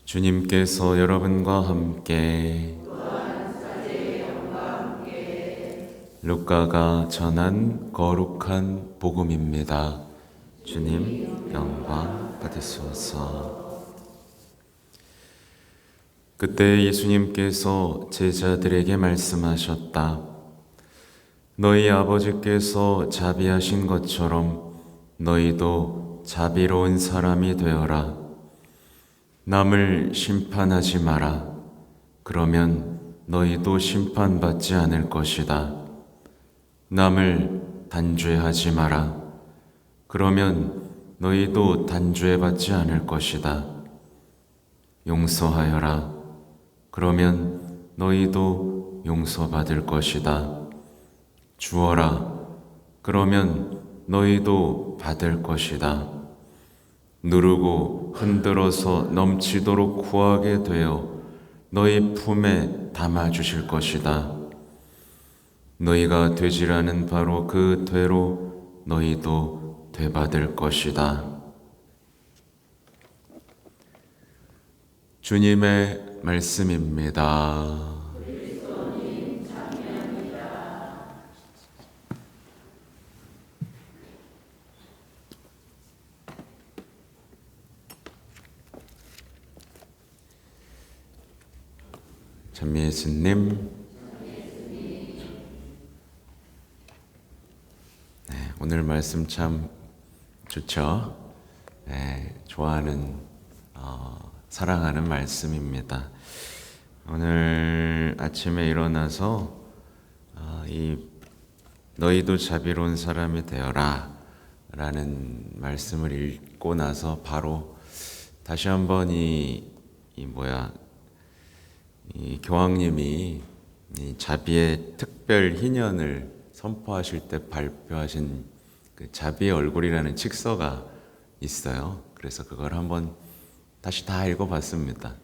주님께서 여러분과 함께 루카가 전한 거룩한 복음입니다. 주님 영광 받으소서. 그때 예수님께서 제자들에게 말씀하셨다. 너희 아버지께서 자비하신 것처럼 너희도 자비로운 사람이 되어라. 남을 심판하지 마라. 그러면 너희도 심판받지 않을 것이다. 남을 단죄하지 마라. 그러면 너희도 단죄받지 않을 것이다. 용서하여라. 그러면 너희도 용서받을 것이다. 주어라. 그러면 너희도 받을 것이다. 누르고 흔들어서 넘치도록 구하게 되어 너희 품에 담아주실 것이다. 너희가 되지라는 바로 그 되로 너희도 되받을 것이다. 주님의 말씀입니다. 찬미 예수님, 오늘 말씀 참 좋죠? 좋아하는, 사랑하는 말씀입니다. 오늘 아침에 일어나서 너희도 자비로운 사람이 되어라 라는 말씀을 읽고 나서 바로 다시 한번 이 교황님이 이 자비의 특별 희년을 선포하실 때 발표하신 그 자비의 얼굴이라는 칙서가 있어요. 그래서 그걸 한번 다시 다 읽어봤습니다.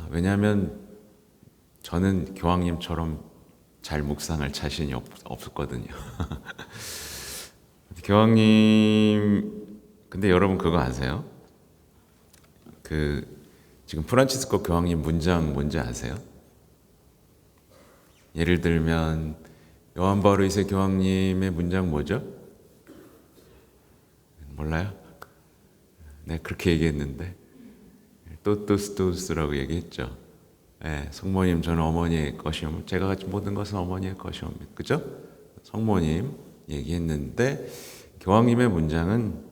왜냐하면 저는 교황님처럼 잘 묵상할 자신이 없었거든요. 교황님, 근데 여러분 그거 아세요? 지금 프란치스코 교황님 문장 뭔지 아세요? 예를 들면 요한 바올 2세 교황님의 문장 뭐죠? 몰라요? 네, 그렇게 얘기했는데 또스라고 얘기했죠. 성모님, 저는 어머니의 것이옵니다. 제가 가진 모든 것은 어머니의 것이옵니다. 그죠? 성모님 얘기했는데 교황님의 문장은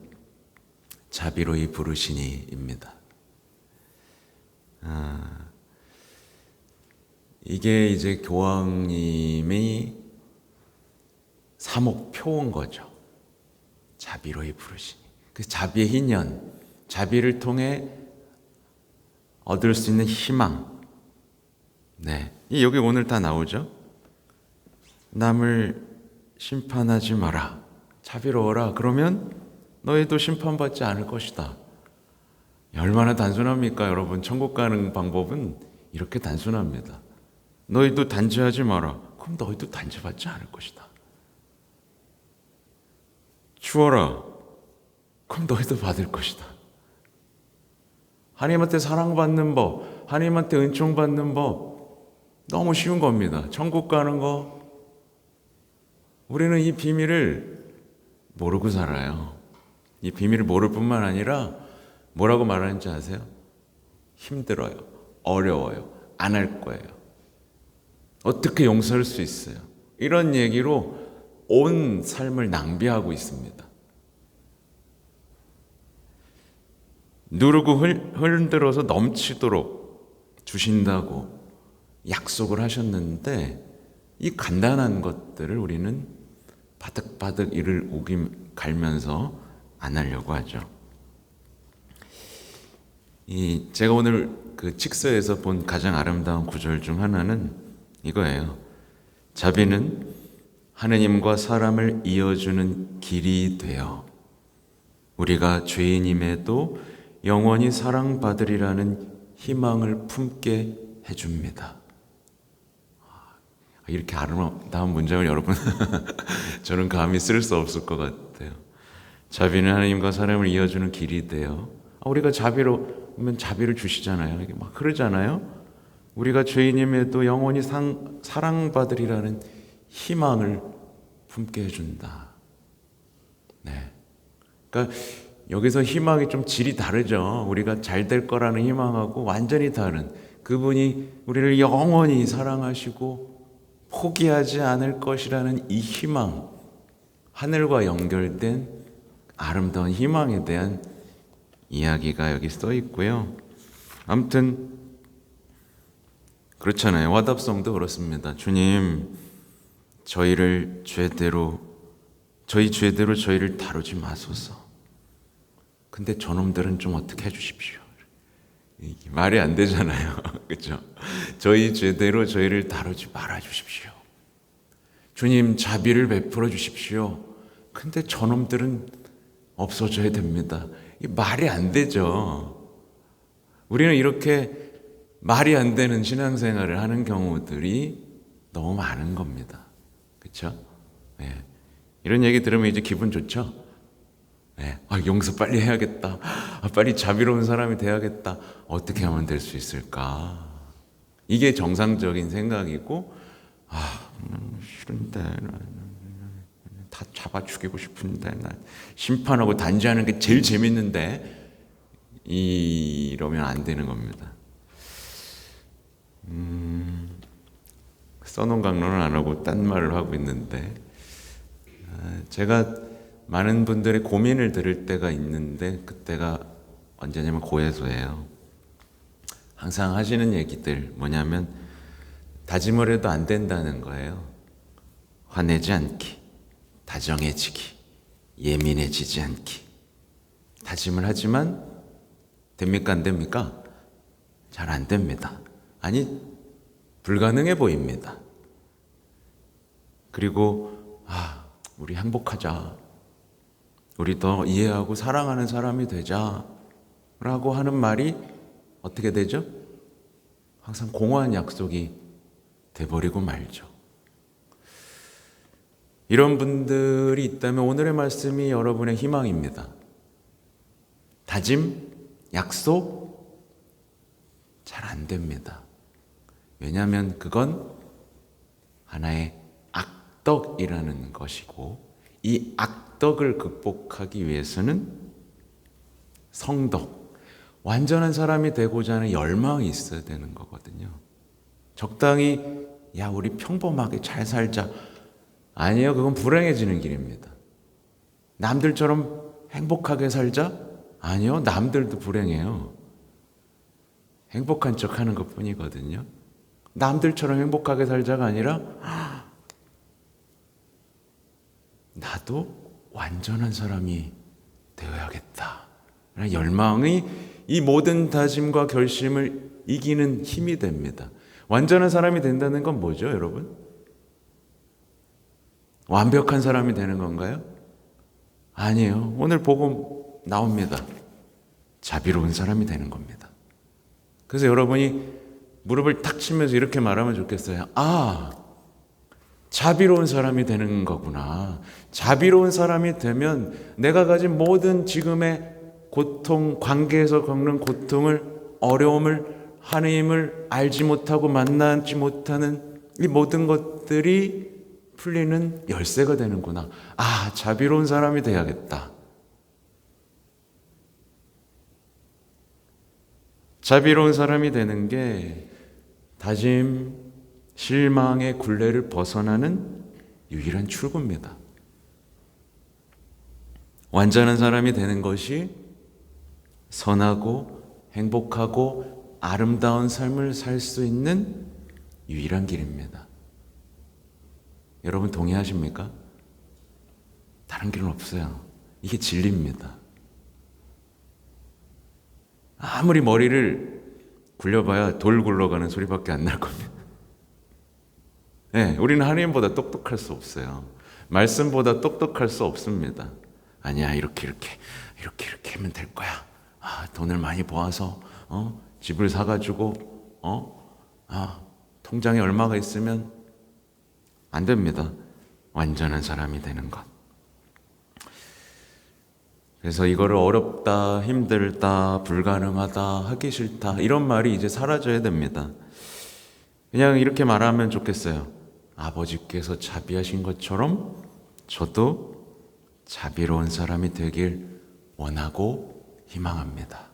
자비로이 부르시니입니다. 이게 이제 교황님이 사목표인 거죠. 자비로이 부르시니. 그 자비의 희년, 자비를 통해 얻을 수 있는 희망. 여기 오늘 다 나오죠. 남을 심판하지 마라. 자비로워라. 그러면 너희도 심판받지 않을 것이다. 얼마나 단순합니까, 여러분? 천국 가는 방법은 이렇게 단순합니다. 너희도 단죄하지 마라. 그럼 너희도 단죄받지 않을 것이다. 주어라. 그럼 너희도 받을 것이다. 하나님한테 사랑받는 법, 하나님한테 은총받는 법, 너무 쉬운 겁니다. 천국 가는 거. 우리는 이 비밀을 모르고 살아요. 이 비밀을 모를 뿐만 아니라 뭐라고 말하는지 아세요? 힘들어요. 어려워요. 안 할 거예요. 어떻게 용서할 수 있어요? 이런 얘기로 온 삶을 낭비하고 있습니다. 누르고 흔들어서 넘치도록 주신다고 약속을 하셨는데 이 간단한 것들을 우리는 바득바득 이를 갈면서 안 하려고 하죠. 제가 오늘 그 칙서에서 본 가장 아름다운 구절 중 하나는 이거예요. 자비는 하느님과 사람을 이어주는 길이 되어 우리가 죄인임에도 영원히 사랑받으리라는 희망을 품게 해줍니다. 이렇게 아름다운 문장을 여러분 저는 감히 쓸 수 없을 것 같아요. 자비는 하나님과 사람을 이어주는 길이 되어 우리가 자비로우면 자비를 주시잖아요. 이게 막 그러잖아요. 우리가 죄인임에도 영원히 사랑받으리라는 희망을 품게 해준다. 네. 그러니까 여기서 희망이 좀 질이 다르죠. 우리가 잘 될 거라는 희망하고 완전히 다른, 그분이 우리를 영원히 사랑하시고 포기하지 않을 것이라는 이 희망, 하늘과 연결된 아름다운 희망에 대한 이야기가 여기 써 있고요. 아무튼 그렇잖아요. 화답성도 그렇습니다. 주님, 저희 죄대로 저희를 다루지 마소서. 근데 저놈들은 좀 어떻게 해주십시오. 말이 안 되잖아요. 그렇죠? 저희 죄대로 저희를 다루지 말아 주십시오. 주님, 자비를 베풀어 주십시오. 근데 저놈들은 없어져야 됩니다. 이 말이 안 되죠. 우리는 이렇게 말이 안 되는 신앙생활을 하는 경우들이 너무 많은 겁니다. 그렇죠? 네. 이런 얘기 들으면 이제 기분 좋죠? 네. 용서 빨리 해야겠다. 빨리 자비로운 사람이 돼야겠다. 어떻게 하면 될 수 있을까? 이게 정상적인 생각이고, 싫은데, 다 잡아 죽이고 싶은데, 심판하고 단죄하는 게 제일 재밌는데, 이러면 안 되는 겁니다. 써놓은 강론은 안 하고 딴 말을 하고 있는데, 제가 많은 분들의 고민을 들을 때가 있는데, 그때가 언제냐면 고해소예요. 항상 하시는 얘기들 뭐냐면 다짐을 해도 안 된다는 거예요. 화내지 않기, 다정해지기, 예민해지지 않기. 다짐을 하지만 됩니까 안 됩니까? 잘 안 됩니다. 아니, 불가능해 보입니다. 그리고 우리 행복하자, 우리 더 이해하고 사랑하는 사람이 되자 라고 하는 말이 어떻게 되죠? 항상 공허한 약속이 돼버리고 말죠. 이런 분들이 있다면 오늘의 말씀이 여러분의 희망입니다. 다짐, 약속 잘 안 됩니다. 왜냐하면 그건 하나의 악덕이라는 것이고, 이 악덕을 극복하기 위해서는 성덕, 완전한 사람이 되고자 하는 열망이 있어야 되는 거거든요. 적당히 우리 평범하게 잘 살자, 아니요, 그건 불행해지는 길입니다. 남들처럼 행복하게 살자, 아니요, 남들도 불행해요. 행복한 척 하는 것 뿐이거든요. 남들처럼 행복하게 살자가 아니라 나도 완전한 사람이 되어야겠다 라는 열망이 이 모든 다짐과 결심을 이기는 힘이 됩니다. 완전한 사람이 된다는 건 뭐죠, 여러분? 완벽한 사람이 되는 건가요? 아니에요. 오늘 복음 나옵니다. 자비로운 사람이 되는 겁니다. 그래서 여러분이 무릎을 탁 치면서 이렇게 말하면 좋겠어요. 자비로운 사람이 되는 거구나. 자비로운 사람이 되면 내가 가진 모든 지금의 고통, 관계에서 겪는 고통을, 어려움을, 하나님을 알지 못하고 만나지 못하는 이 모든 것들이 풀리는 열쇠가 되는구나. 자비로운 사람이 돼야겠다. 자비로운 사람이 되는 게 다짐, 실망의 굴레를 벗어나는 유일한 출구입니다. 완전한 사람이 되는 것이 선하고 행복하고 아름다운 삶을 살 수 있는 유일한 길입니다. 여러분 동의하십니까? 다른 길은 없어요. 이게 진리입니다. 아무리 머리를 굴려봐야 돌 굴러가는 소리밖에 안 날 겁니다. 네, 우리는 하나님보다 똑똑할 수 없어요. 말씀보다 똑똑할 수 없습니다. 아니야, 이렇게 하면 될 거야. 돈을 많이 모아서 집을 사가지고 통장에 얼마가 있으면 안 됩니다. 완전한 사람이 되는 것. 그래서 이거를 어렵다, 힘들다, 불가능하다, 하기 싫다 이런 말이 이제 사라져야 됩니다. 그냥 이렇게 말하면 좋겠어요. 아버지께서 자비하신 것처럼 저도 자비로운 사람이 되길 원하고 희망합니다.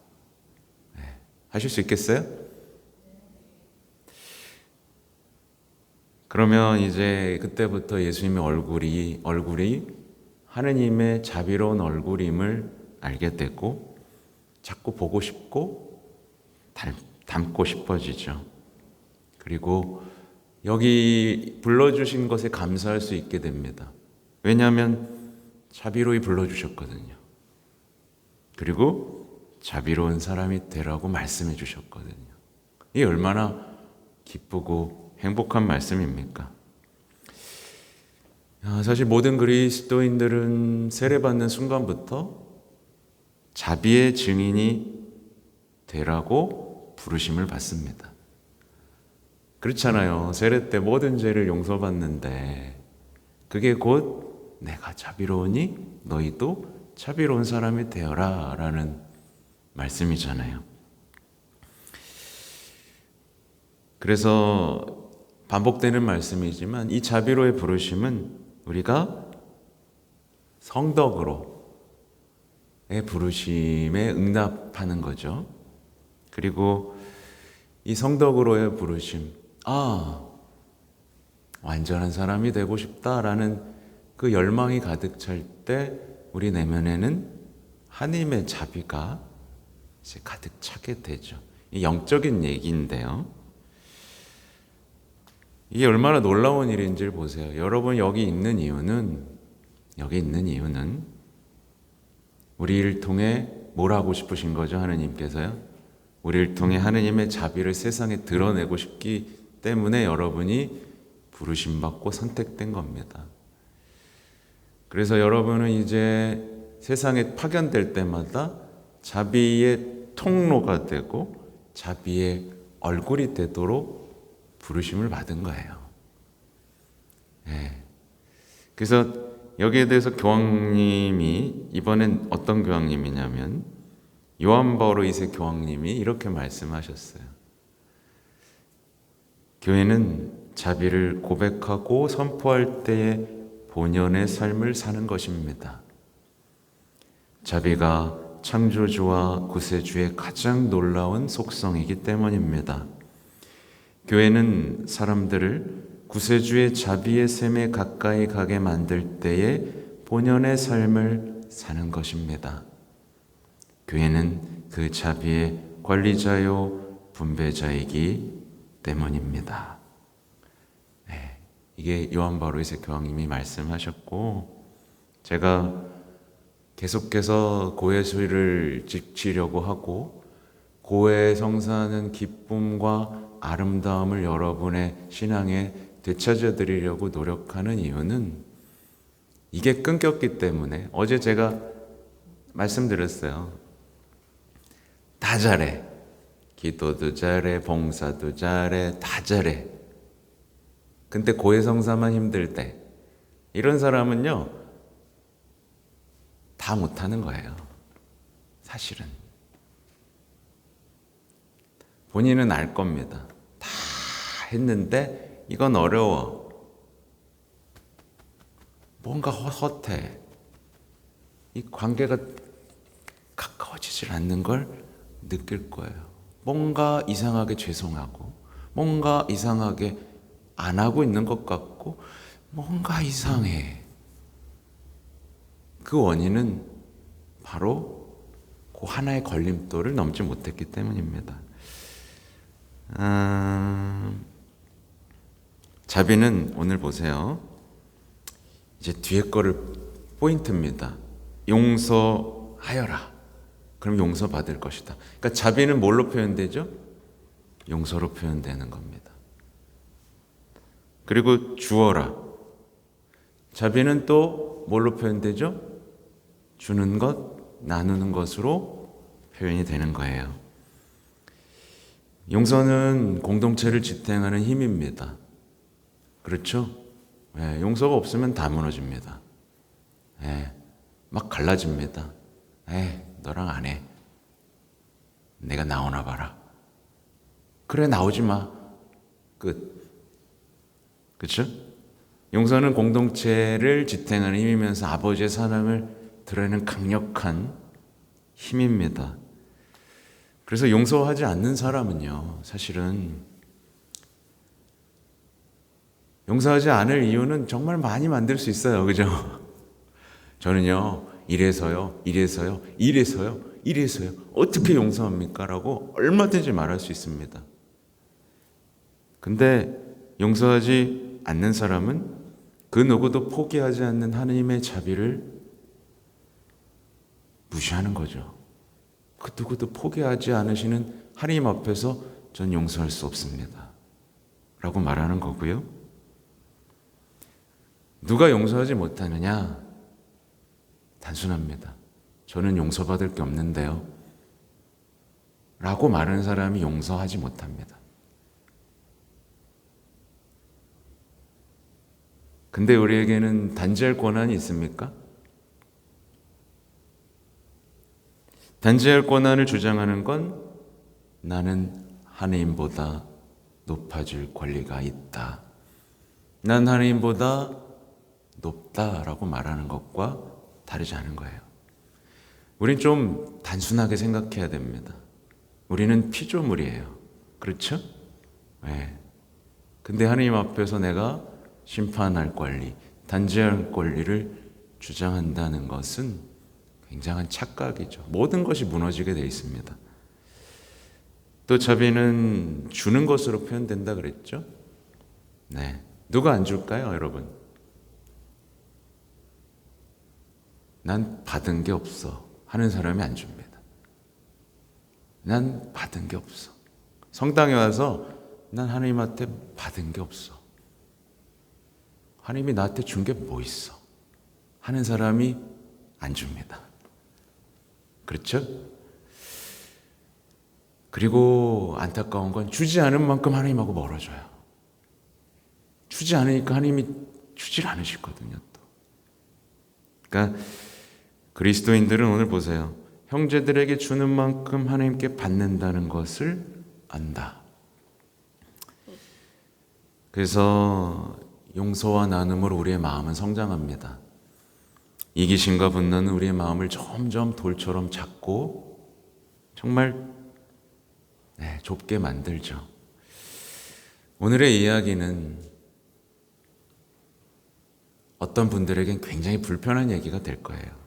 네. 하실 수 있겠어요? 그러면 이제 그때부터 예수님의 얼굴이 하느님의 자비로운 얼굴임을 알게 되고 자꾸 보고 싶고 닮고 싶어지죠. 그리고 여기 불러주신 것에 감사할 수 있게 됩니다. 왜냐하면 자비로이 불러주셨거든요. 그리고 자비로운 사람이 되라고 말씀해 주셨거든요. 이게 얼마나 기쁘고 행복한 말씀입니까? 사실 모든 그리스도인들은 세례받는 순간부터 자비의 증인이 되라고 부르심을 받습니다. 그렇잖아요. 세례 때 모든 죄를 용서받는데 그게 곧 내가 자비로우니 너희도 자비로운 사람이 되어라 라는 말씀이잖아요. 그래서 반복되는 말씀이지만 이 자비로의 부르심은 우리가 성덕으로의 부르심에 응답하는 거죠. 그리고 이 성덕으로의 부르심, 완전한 사람이 되고 싶다라는 그 열망이 가득 찰 때 우리 내면에는 하나님의 자비가 이제 가득 차게 되죠. 이 영적인 얘기인데요. 이게 얼마나 놀라운 일인지를 보세요. 여러분 여기 있는 이유는 우리를 통해 뭘 하고 싶으신 거죠? 하느님께서요. 우리를 통해 하느님의 자비를 세상에 드러내고 싶기 때문에 여러분이 부르심받고 선택된 겁니다. 그래서 여러분은 이제 세상에 파견될 때마다 자비의 통로가 되고 자비의 얼굴이 되도록 부르심을 받은 거예요. 네. 그래서 여기에 대해서 교황님이 이번엔 어떤 교황님이냐면 요한 바오로 2세 교황님이 이렇게 말씀하셨어요. 교회는 자비를 고백하고 선포할 때에 본연의 삶을 사는 것입니다. 자비가 창조주와 구세주의 가장 놀라운 속성이기 때문입니다. 교회는 사람들을 구세주의 자비의 샘에 가까이 가게 만들 때에 본연의 삶을 사는 것입니다. 교회는 그 자비의 관리자요 분배자이기 때문입니다. 네, 이게 요한 바오로 2세 교황님이 말씀하셨고 제가 계속해서 고해수를 지키려고 하고 고해 성사하는 기쁨과 아름다움을 여러분의 신앙에 되찾아 드리려고 노력하는 이유는 이게 끊겼기 때문에 어제 제가 말씀드렸어요. 다 잘해. 기도도 잘해, 봉사도 잘해, 다 잘해. 근데 고해성사만 힘들 때 이런 사람은요 다 못하는 거예요. 사실은 본인은 알 겁니다. 다 했는데 이건 어려워. 뭔가 헛헛해. 이 관계가 가까워지질 않는 걸 느낄 거예요. 뭔가 이상하게 죄송하고 뭔가 이상하게 안 하고 있는 것 같고 뭔가 이상해. 그 원인은 바로 그 하나의 걸림돌을 넘지 못했기 때문입니다. 자비는 오늘 보세요. 이제 뒤에 거를 포인트입니다. 용서하여라. 그럼 용서받을 것이다. 그러니까 자비는 뭘로 표현되죠? 용서로 표현되는 겁니다. 그리고 주어라. 자비는 또 뭘로 표현되죠? 주는 것, 나누는 것으로 표현이 되는 거예요. 용서는 공동체를 지탱하는 힘입니다. 그렇죠? 네, 용서가 없으면 다 무너집니다. 네, 막 갈라집니다. 너랑 안 해. 내가 나오나 봐라. 그래, 나오지 마. 끝. 그쵸? 용서는 공동체를 지탱하는 힘이면서 아버지의 사랑을 드러내는 강력한 힘입니다. 그래서 용서하지 않는 사람은요, 사실은 용서하지 않을 이유는 정말 많이 만들 수 있어요. 그죠? 저는요, 이래서요, 어떻게 용서합니까? 라고 얼마든지 말할 수 있습니다. 근데 용서하지 않는 사람은 그 누구도 포기하지 않는 하나님의 자비를 무시하는 거죠. 그 누구도 포기하지 않으시는 하나님 앞에서 전 용서할 수 없습니다. 라고 말하는 거고요. 누가 용서하지 못하느냐? 단순합니다. 저는 용서받을 게 없는데요. 라고 말하는 사람이 용서하지 못합니다. 근데 우리에게는 단죄할 권한이 있습니까? 단죄할 권한을 주장하는 건 나는 하나님보다 높아질 권리가 있다. 난 하나님보다 높다라고 말하는 것과 다르지 않은 거예요. 우린 좀 단순하게 생각해야 됩니다. 우리는 피조물이에요. 그렇죠? 네. 근데 하나님 앞에서 내가 심판할 권리, 단죄할 권리를 주장한다는 것은 굉장한 착각이죠. 모든 것이 무너지게 되어 있습니다. 또 자비는 주는 것으로 표현된다 그랬죠? 네. 누가 안 줄까요, 여러분? 난 받은 게 없어 하는 사람이 안 줍니다. 난 받은 게 없어. 성당에 와서 난 하나님한테 받은 게 없어. 하나님이 나한테 준 게 뭐 있어? 하는 사람이 안 줍니다. 그렇죠? 그리고 안타까운 건 주지 않은 만큼 하나님하고 멀어져요. 주지 않으니까 하나님이 주질 않으시거든요. 또. 그러니까 그리스도인들은 오늘 보세요. 형제들에게 주는 만큼 하나님께 받는다는 것을 안다. 그래서 용서와 나눔으로 우리의 마음은 성장합니다. 이기심과 분노는 우리의 마음을 점점 돌처럼 잡고 정말 좁게 만들죠. 오늘의 이야기는 어떤 분들에겐 굉장히 불편한 얘기가 될 거예요.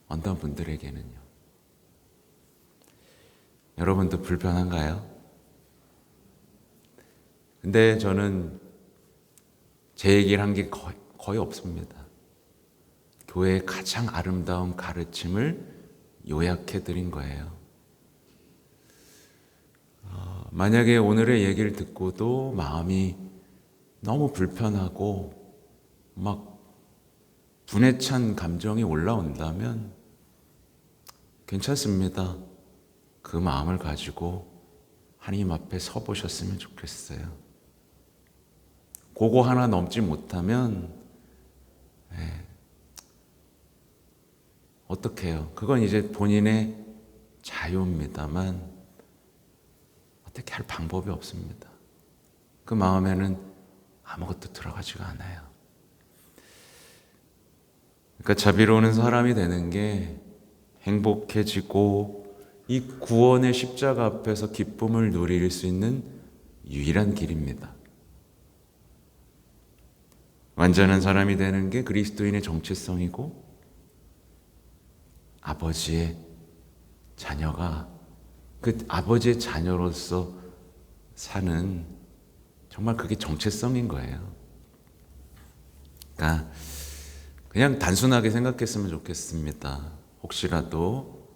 어떤 분들에게는요. 여러분도 불편한가요? 근데 저는 제 얘기를 한 게 거의 없습니다. 교회의 가장 아름다운 가르침을 요약해 드린 거예요. 만약에 오늘의 얘기를 듣고도 마음이 너무 불편하고 막 분에 찬 감정이 올라온다면 괜찮습니다. 그 마음을 가지고 하나님 앞에 서 보셨으면 좋겠어요. 그거 하나 넘지 못하면 어떡해요? 그건 이제 본인의 자유입니다만 어떻게 할 방법이 없습니다. 그 마음에는 아무것도 들어가지가 않아요. 그러니까 자비로운 사람이 되는 게 행복해지고 이 구원의 십자가 앞에서 기쁨을 누릴 수 있는 유일한 길입니다. 완전한 사람이 되는 게 그리스도인의 정체성이고 아버지의 자녀가 그 아버지의 자녀로서 사는 정말 그게 정체성인 거예요. 그러니까 그냥 단순하게 생각했으면 좋겠습니다. 혹시라도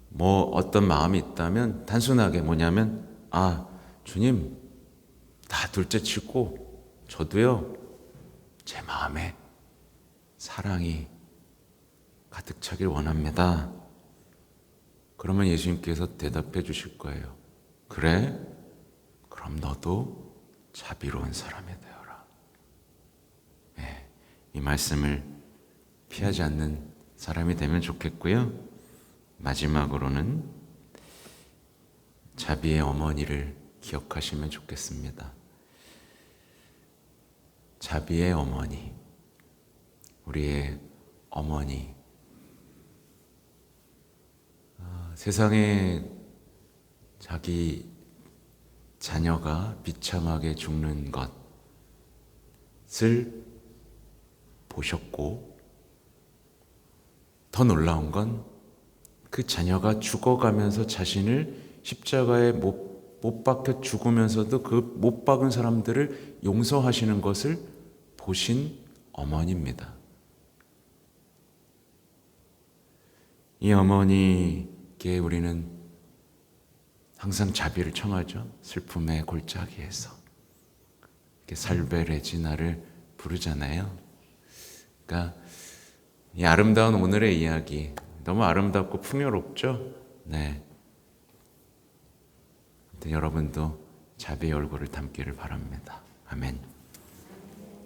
뭐 어떤 마음이 있다면 단순하게 뭐냐면 주님 다 둘째 치고 저도요 제 마음에 사랑이 가득 차길 원합니다. 그러면 예수님께서 대답해 주실 거예요. 그래? 그럼 너도 자비로운 사람이 되어라. 이 말씀을 피하지 않는 사람이 되면 좋겠고요. 마지막으로는 자비의 어머니를 기억하시면 좋겠습니다. 자비의 어머니, 우리의 어머니. 세상에 자기 자녀가 비참하게 죽는 것을 보셨고, 더 놀라운 건 그 자녀가 죽어가면서 자신을 십자가에 못 박혀 죽으면서도 그 못 박은 사람들을 용서하시는 것을 보신 어머니입니다. 이 어머니께 우리는 항상 자비를 청하죠. 슬픔의 골짜기에서 이렇게 살베 레지나를 부르잖아요. 그러니까 이 아름다운 오늘의 이야기 너무 아름답고 풍요롭죠? 네. 여러분도 자비의 얼굴을 담기를 바랍니다. 아멘.